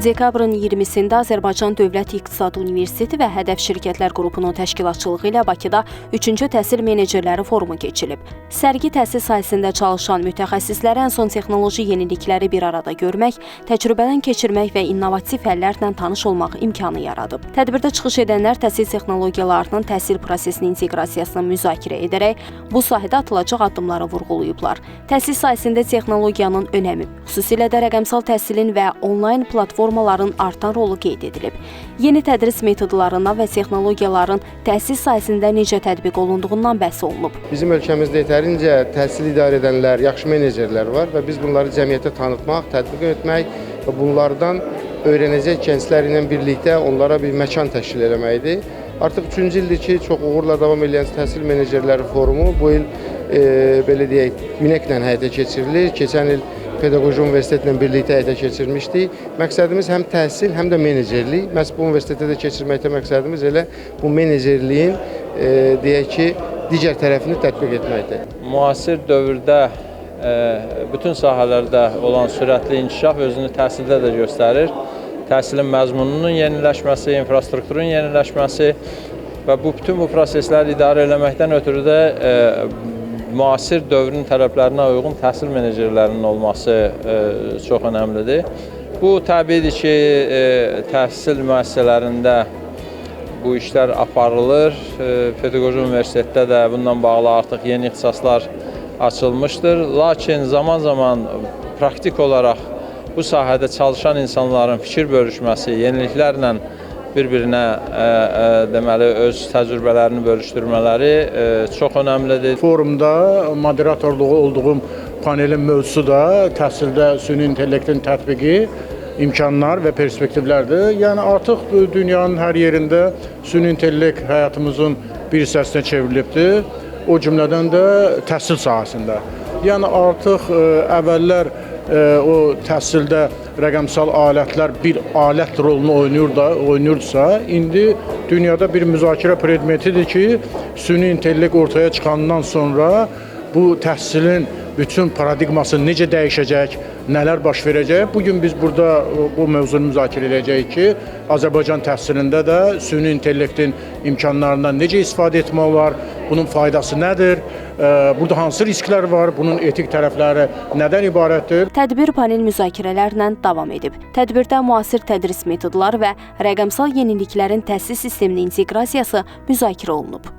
Dekabrın 20-sində Azərbaycan Dövlət İqtisad Universiteti və Hədəf Şirkətlər Qrupunun təşkilatçılığı ilə Bakıda 3-cü təhsil menecerləri forumu keçirilib. Sərgi təhsil sahəsində çalışan mütəxəssislərə ən son texnoloji yenilikləri bir arada görmək, təcrübədən keçirmək və innovativ həllərlə tanış olmaq imkanı yaradıb. Tədbirdə çıxış edənlər təhsil texnologiyalarının təhsil prosesinin inteqrasiyasını müzakirə edərək bu sahədə atılacaq addımları vurğulayıblar. Təhsil sahəsində texnologiyanın önəmi, xüsusilə də rəqəmsal təhsilin və onlayn platformaların artan rolu qeyd edilib. Yeni tədris metodlarından və texnologiyaların təhsil sahəsində necə tətbiq olunduğundan bəhs olunub. Bizim ölkəmizdə yetərincə təhsil idarə edənlər, yaxşı menecerlər var və biz bunları cəmiyyətə tanıtmaq, tətbiq etmək və bunlardan öyrənəcək gənclər ilə birlikdə onlara bir məkan təşkil etməkdir. Artıq 3-cü ildir ki, çox uğurla davam edən təhsil menecerləri forumu bu il belə deyək, UNEC-lə həyata keçirilir. Keçən il Pedaqoji Universitetlə birlikdə həyata keçirmişdik. Məqsədimiz həm təhsil, həm də menecerlik. Məhz bu universitetdə də keçirməkdə məqsədimiz elə bu menecerliyin deyək ki, digər tərəfini tətbiq etməkdir. Müasir dövrdə bütün sahələrdə olan sürətli inkişaf özünü təhsildə də göstərir. Təhsilin məzmununun yeniləşməsi, infrastrukturun yeniləşməsi və bütün bu prosesləri idarə eləməkdən ötürü də müasir dövrün tələblərinə uyğun təhsil menecerlərinin olması çox önəmlidir. Bu təbiidir ki, təhsil müəssisələrində bu işlər aparılır. Pedaqoji Universitetdə də bundan bağlı artıq yeni ixtisaslar açılmışdır. Lakin zaman-zaman praktik olaraq bu sahədə çalışan insanların fikir bölüşməsi, yeniliklərlə bir-birinə deməli öz təcrübələrini bölüşdürmələri çox önəmlidir. Forumda moderatorluğu olduğum panelin mövzusu da təhsildə süni intellektin tətbiqi, imkanlar və perspektivlərdir. Yəni artıq dünyanın hər yerində süni intellekt həyatımızın bir hissəsinə çevrilibdir. O cümlədən də təhsil sahəsində. Yəni artıq əvvəllər o təhsildə rəqəmsal alətlər bir alət rolunu oynayırsa, indi dünyada bir müzakirə predmetidir ki, süni intellekt ortaya çıxandan sonra bu təhsilin bütün paradigması necə dəyişəcək, nələr baş verəcək. Bugün biz burada bu mövzunu müzakirə edəcəyik ki, Azərbaycan təhsilində də süni intellektin imkanlarından necə istifadə etmək olar, bunun faydası nədir, burada hansı risklər var, bunun etik tərəfləri nədən ibarətdir? Tədbir panel müzakirələrlə davam edib. Tədbirdə müasir tədris metodları və rəqəmsal yeniliklərin təhsil sisteminin inteqrasiyası müzakirə olunub.